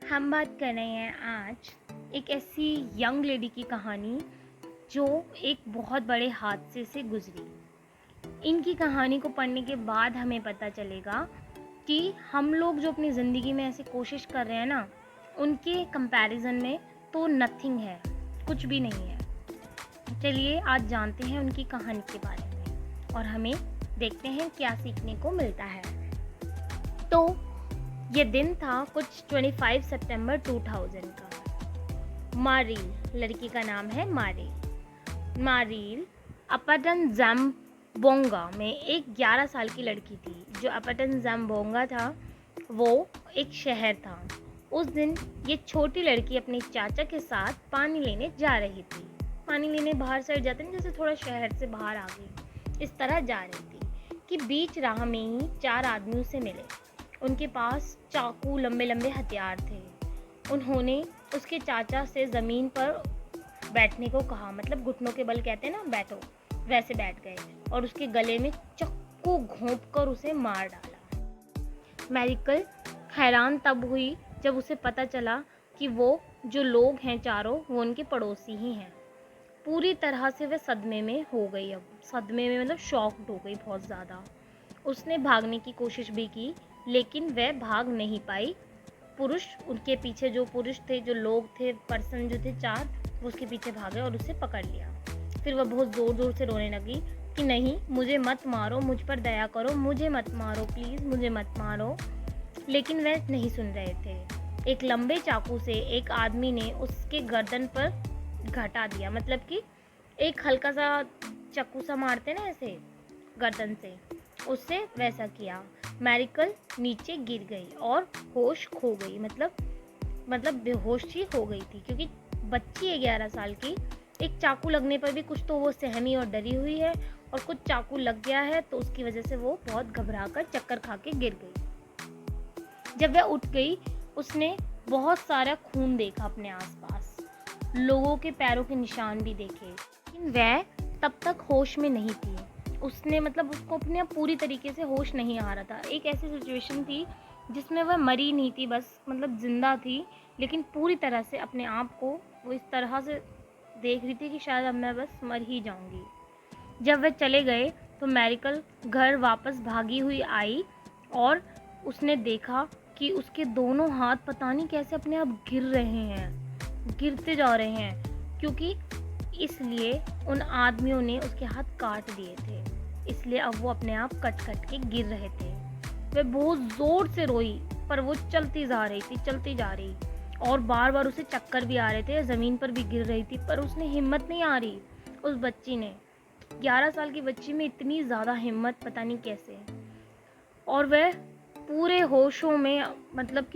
हम बात कर रहे हैं आज एक ऐसी यंग लेडी की कहानी जो एक बहुत बड़े हादसे से गुजरी। इनकी कहानी को पढ़ने के बाद हमें पता चलेगा कि हम लोग जो अपनी ज़िंदगी में ऐसी कोशिश कर रहे हैं ना, उनके कंपैरिजन में तो नथिंग है, कुछ भी नहीं है। चलिए आज जानते हैं उनकी कहानी के बारे में और हमें देखते हैं क्या सीखने को मिलता है। तो ये दिन था कुछ 25 सितंबर 2000 का। मारील लड़की का नाम है मारील अपटन ज़ाम्बोंगा में एक 11 साल की लड़की थी। जो अपटन ज़ाम्बोंगा था वो एक शहर था। उस दिन ये छोटी लड़की अपने चाचा के साथ पानी लेने जा रही थी। पानी लेने बाहर साइड जाते हैं, जैसे थोड़ा शहर से बाहर आ गई, इस तरह जा रही थी कि बीच राह में ही 4 आदमी उसे मिले। उनके पास चाकू, लंबे लंबे हथियार थे। उन्होंने उसके चाचा से ज़मीन पर बैठने को कहा, मतलब घुटनों के बल कहते हैं ना, बैठो, वैसे बैठ गए और उसके गले में चाकू घोंप कर उसे मार डाला। मैरिकल हैरान तब हुई जब उसे पता चला कि वो जो लोग हैं चारों, वो उनके पड़ोसी ही हैं। पूरी तरह से वह सदमे में हो गई। अब सदमे में मतलब शॉक्ड हो गई बहुत ज़्यादा। उसने भागने की कोशिश भी की लेकिन वह भाग नहीं पाई। पुरुष उनके पीछे, जो पुरुष थे, जो लोग थे, पर्सन जो थे 4, वो उसके पीछे भागे और उसे पकड़ लिया। फिर वह बहुत ज़ोर ज़ोर से रोने लगी कि नहीं, मुझे मत मारो, मुझ पर दया करो, मुझे मत मारो, प्लीज़ मुझे मत मारो। लेकिन वह नहीं सुन रहे थे। एक लंबे चाकू से एक आदमी ने उसके गर्दन पर घटा दिया, मतलब कि एक हल्का सा चाकू सा मारते ना ऐसे गर्दन से, उससे वैसा किया। मैरिकल नीचे गिर गई और होश खो गई, मतलब बेहोश ही हो गई थी, क्योंकि बच्ची है 11 साल की। एक चाकू लगने पर भी कुछ तो वो सहमी और डरी हुई है, और कुछ चाकू लग गया है तो उसकी वजह से वो बहुत घबरा कर चक्कर खा के गिर गई। जब वह उठ गई, उसने बहुत सारा खून देखा अपने आसपास, लोगों के पैरों के निशान भी देखे, लेकिन वह तब तक होश में नहीं थी। उसने उसको अपने पूरी तरीके से होश नहीं आ रहा था। एक ऐसी सिचुएशन थी जिसमें वह मरी नहीं थी, बस जिंदा थी, लेकिन पूरी तरह से अपने आप को वो इस तरह से देख रही थी कि शायद अब मैं बस मर ही जाऊंगी। जब वह चले गए तो मैरिकल घर वापस भागी हुई आई और उसने देखा कि उसके दोनों हाथ पता नहीं कैसे अपने आप गिर रहे हैं, गिरते जा रहे हैं, क्योंकि इसलिए उन आदमियों ने उसके हाथ काट दिए थे, इसलिए अब वो अपने आप कट कट के गिर रहे थे। वह बहुत ज़ोर से रोई, पर वो चलती जा रही, और बार बार उसे चक्कर भी आ रहे थे, ज़मीन पर भी गिर रही थी, पर उसने हिम्मत नहीं आ रही। उस बच्ची ने, 11 साल की बच्ची में इतनी ज़्यादा हिम्मत, पता नहीं कैसे। और वह पूरे होशों में,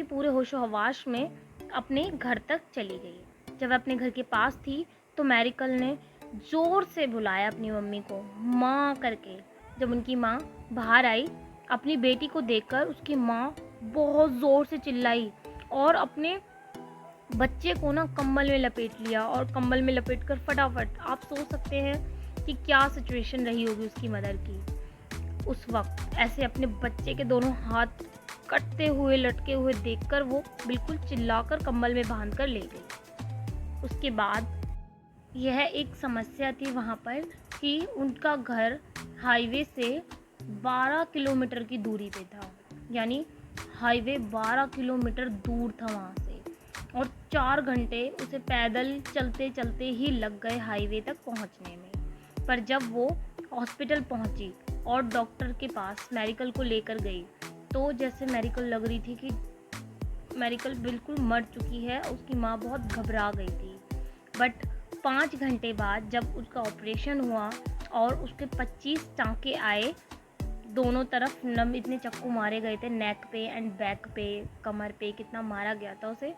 पूरे होशो हवास में अपने घर तक चली गई। जब अपने घर के पास थी तो मैरिकल ने ज़ोर से बुलाया अपनी मम्मी को, माँ करके। जब उनकी माँ बाहर आई, अपनी बेटी को देखकर उसकी माँ बहुत ज़ोर से चिल्लाई और अपने बच्चे को ना कंबल में लपेट लिया, और कंबल में लपेट कर फटाफट, आप सोच सकते हैं कि क्या सिचुएशन रही होगी उसकी मदर की उस वक्त। ऐसे अपने बच्चे के दोनों हाथ कटते हुए, लटके हुए देखकर वो बिल्कुल चिल्लाकर कंबल में बांध कर ले गई। उसके बाद यह एक समस्या थी वहाँ पर कि उनका घर हाईवे से 12 किलोमीटर की दूरी पे था, यानी हाईवे 12 किलोमीटर दूर था वहाँ से, और 4 घंटे उसे पैदल चलते चलते ही लग गए हाईवे तक पहुँचने में। पर जब वो हॉस्पिटल पहुँची और डॉक्टर के पास मैरिकल को लेकर गई, तो जैसे मैरिकल लग रही थी कि मैरिकल बिल्कुल मर चुकी है, उसकी माँ बहुत घबरा गई थी। बट 5 घंटे बाद जब उसका ऑपरेशन हुआ और उसके 25 टाँके आए, दोनों तरफ इतने चक्कू मारे गए थे, नेक पे एंड बैक पे, कमर पे कितना मारा गया था उसे।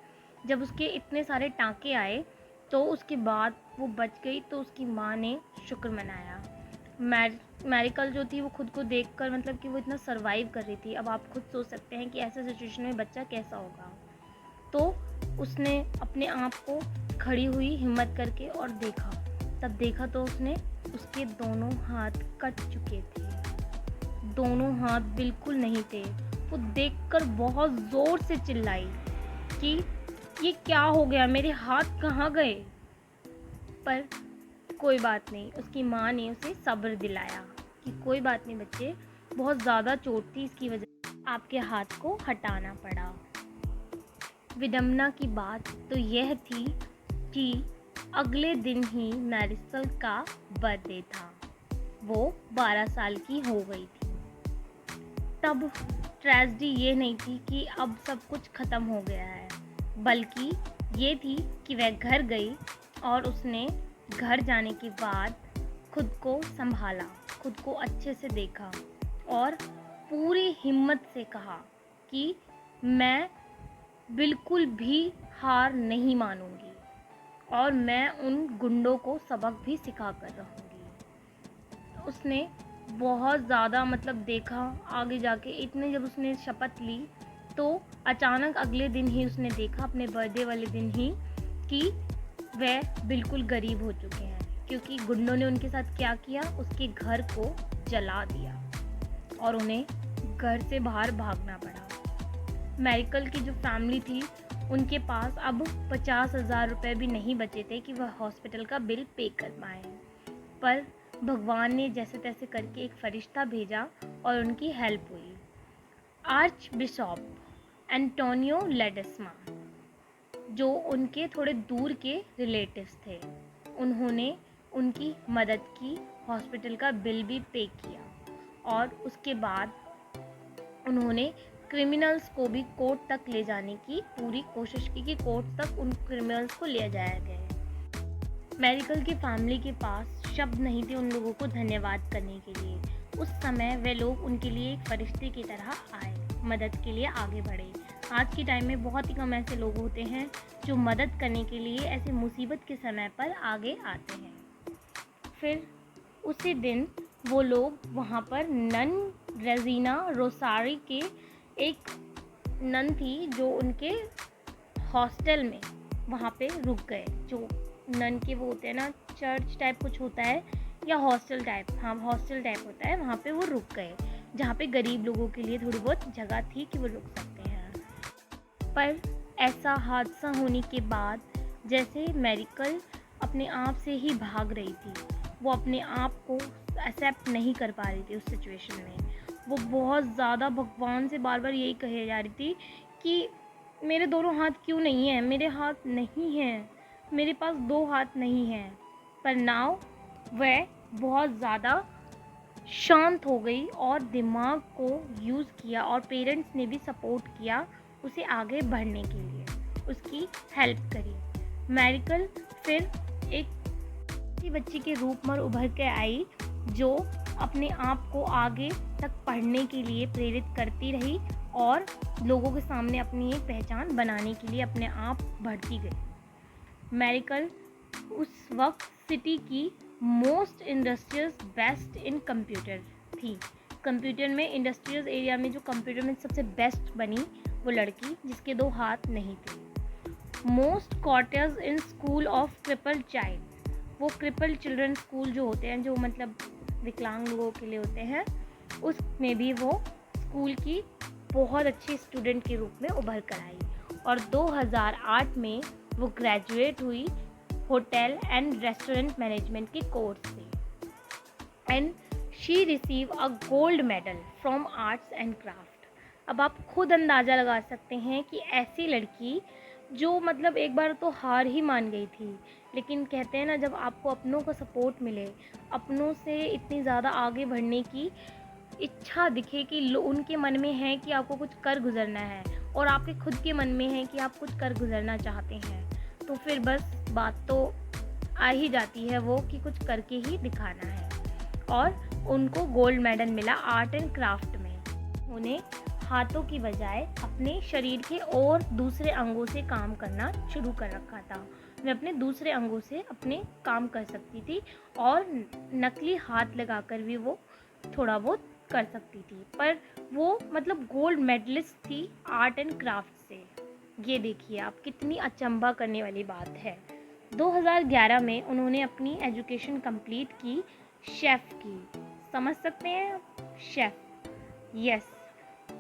जब उसके इतने सारे टाँके आए तो उसके बाद वो बच गई, तो उसकी माँ ने शुक्र मनाया। मैरिकल जो थी वो खुद को देखकर, कि वो इतना सर्वाइव कर रही थी। अब आप खुद सोच सकते हैं कि ऐसे सिचुएशन में बच्चा कैसा होगा। तो उसने अपने आप को खड़ी हुई हिम्मत करके और देखा, तब देखा तो उसने, उसके दोनों हाथ कट चुके थे, दोनों हाथ बिल्कुल नहीं थे। वो देखकर बहुत ज़ोर से चिल्लाई कि ये क्या हो गया, मेरे हाथ कहाँ गए? पर कोई बात नहीं, उसकी माँ ने उसे सब्र दिलाया कि कोई बात नहीं बच्चे, बहुत ज़्यादा चोट थी, इसकी वजह से आपके हाथ को हटाना पड़ा। विडंबना की बात तो यह थी कि अगले दिन ही मैरिसल का बर्थडे था। वो 12 साल की हो गई थी। तब ट्रेजेडी ये नहीं थी कि अब सब कुछ ख़त्म हो गया है, बल्कि ये थी कि वह घर गई और उसने घर जाने के बाद खुद को संभाला, खुद को अच्छे से देखा और पूरी हिम्मत से कहा कि मैं बिल्कुल भी हार नहीं मानूंगी और मैं उन गुंडों को सबक भी सिखा कर रहूँगी। उसने बहुत ज़्यादा मतलब देखा आगे जाके, इतने जब उसने शपथ ली तो अचानक अगले दिन ही उसने देखा, अपने बर्थडे वाले दिन ही, कि वह बिल्कुल गरीब हो चुके हैं, क्योंकि गुंडों ने उनके साथ क्या किया, उसके घर को जला दिया और उन्हें घर से बाहर भागना पड़ा। मैरिकल की जो फैमिली थी उनके पास अब 50,000 रुपये भी नहीं बचे थे कि वह हॉस्पिटल का बिल पे कर पाए, पर भगवान ने जैसे तैसे करके एक फरिश्ता भेजा और उनकी हेल्प हुई। आर्च बिशॉप एंटोनियो लेडेस्मा, जो उनके थोड़े दूर के रिलेटिव्स थे, उन्होंने उनकी मदद की, हॉस्पिटल का बिल भी पे किया और उसके बाद उन्होंने क्रिमिनल्स को भी कोर्ट तक ले जाने की पूरी कोशिश की कि कोर्ट तक उन क्रिमिनल्स को ले जाया गया। मैरिकल की फैमिली के पास शब्द नहीं थे उन लोगों को धन्यवाद करने के लिए। उस समय वे लोग उनके लिए एक फरिश्ते की तरह आए, मदद के लिए आगे बढ़े। आज के टाइम में बहुत ही कम ऐसे लोग होते हैं जो मदद करने के लिए ऐसे मुसीबत के समय पर आगे आते हैं। फिर उसी दिन वो लोग वहाँ पर नन रेजिना रोसारी के एक नन थी जो उनके हॉस्टल में वहाँ पे रुक गए। जो नन के वो होते हैं ना, चर्च टाइप कुछ होता है या हॉस्टल टाइप, हाँ हॉस्टल टाइप होता है, वहाँ पे वो रुक गए, जहाँ पे गरीब लोगों के लिए थोड़ी बहुत जगह थी कि वो रुक सकते हैं। पर ऐसा हादसा होने के बाद जैसे मैरिकल अपने आप से ही भाग रही थी, वो अपने आप को एक्सेप्ट नहीं कर पा रही थी उस सिचुएशन में। वो बहुत ज़्यादा भगवान से बार बार यही कहे जा रही थी कि मेरे दोनों हाथ क्यों नहीं हैं, मेरे हाथ नहीं हैं, मेरे पास 2 हाथ नहीं हैं। पर नाउ वह बहुत ज़्यादा शांत हो गई और दिमाग को यूज़ किया और पेरेंट्स ने भी सपोर्ट किया उसे आगे बढ़ने के लिए, उसकी हेल्प करी। मैरिकल फिर एक बच्ची के रूप में उभर के आई जो अपने आप को आगे तक पढ़ने के लिए प्रेरित करती रही और लोगों के सामने अपनी एक पहचान बनाने के लिए अपने आप बढ़ती गई। मैरिकल उस वक्त सिटी की most industrious best in computer थी। कंप्यूटर में, इंडस्ट्रियल एरिया में जो कंप्यूटर में सबसे बेस्ट बनी वो लड़की जिसके 2 हाथ नहीं थे। Most cottage in school of cripple child, वो क्रिपल चिल्ड्रन स्कूल जो होते हैं, जो मतलब विकलांग लोगों के लिए होते हैं, उसमें भी वो स्कूल की बहुत अच्छी स्टूडेंट के रूप में उभर कर आई और 2008 में वो ग्रेजुएट हुई होटल एंड रेस्टोरेंट मैनेजमेंट के कोर्स से and she receive a gold medal from arts and craft. अब आप खुद अंदाज़ा लगा सकते हैं कि ऐसी लड़की जो मतलब एक बार तो हार ही मान गई थी, लेकिन कहते हैं ना, जब आपको अपनों का सपोर्ट मिले, अपनों से इतनी ज़्यादा आगे बढ़ने की इच्छा दिखे कि उनके मन में है कि आपको कुछ कर गुजरना है और आपके खुद के मन में है कि आप कुछ कर गुजरना चाहते हैं, तो फिर बस बात तो आ ही जाती है वो कि कुछ करके ही दिखाना है। और उनको गोल्ड मेडल मिला आर्ट एंड क्राफ्ट में। उन्हें हाथों की बजाय अपने शरीर के और दूसरे अंगों से काम करना शुरू कर रखा था। वे अपने दूसरे अंगों से अपने काम कर सकती थी और नकली हाथ लगाकर भी वो थोड़ा बहुत कर सकती थी, पर वो मतलब गोल्ड मेडलिस्ट थी आर्ट एंड क्राफ्ट से। ये देखिए आप, कितनी अचंभा करने वाली बात है। 2011 में उन्होंने अपनी एजुकेशन कंप्लीट की शेफ़ की। समझ सकते हैं आप, शेफ़, यस,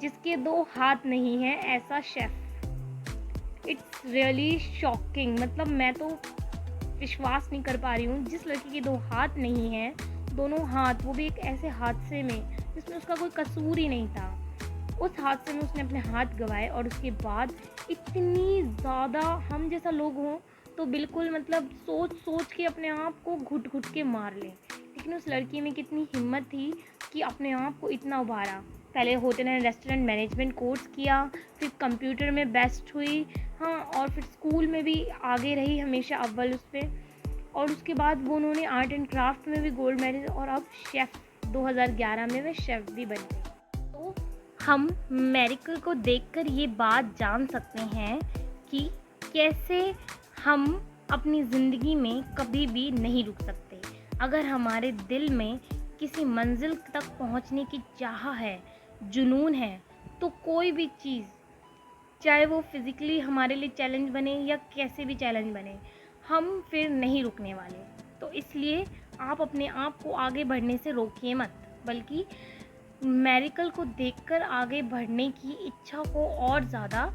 जिसके 2 हाथ नहीं हैं, ऐसा शेफ़। It's really shocking. मतलब मैं तो विश्वास नहीं कर पा रही हूँ, जिस लड़की के 2 हाथ नहीं हैं, दोनों हाथ, वो भी एक ऐसे हादसे में जिसमें उसका कोई कसूर ही नहीं था। उस हादसे में उसने अपने हाथ गँवाए और उसके बाद इतनी ज़्यादा, हम जैसा लोग हों तो बिल्कुल मतलब सोच के अपने आप को घुट-घुट के मार लें। लेकिन उस लड़की में कितनी हिम्मत थी कि अपने आप को इतना उभारा। पहले hotel and restaurant management course किया, फिर कंप्यूटर में बेस्ट हुई, हाँ, और फिर स्कूल में भी आगे रही हमेशा अव्वल उस पे, और उसके बाद वो उन्होंने आर्ट एंड क्राफ्ट में भी गोल्ड मेडल, और अब शेफ़ 2011 में वे शेफ़ भी बन गई। तो हम मेरिकल को देखकर ये बात जान सकते हैं कि कैसे हम अपनी ज़िंदगी में कभी भी नहीं रुक सकते। अगर हमारे दिल में किसी मंजिल तक पहुंचने की चाह है, जुनून है, तो कोई भी चीज़, चाहे वो फिज़िकली हमारे लिए चैलेंज बने या कैसे भी चैलेंज बने, हम फिर नहीं रुकने वाले। तो इसलिए आप अपने आप को आगे बढ़ने से रोकिए मत, बल्कि मेरिकल को देखकर आगे बढ़ने की इच्छा को और ज़्यादा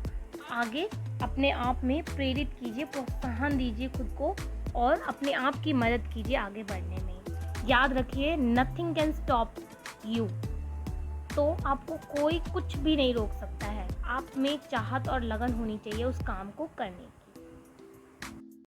आगे अपने आप में प्रेरित कीजिए, प्रोत्साहन दीजिए खुद को, और अपने आप की मदद कीजिए आगे बढ़ने में। याद रखिए, नथिंग कैन स्टॉप यू। तो आपको कोई कुछ भी नहीं रोक सकता है। आप में चाहत और लगन होनी चाहिए उस काम को करने की।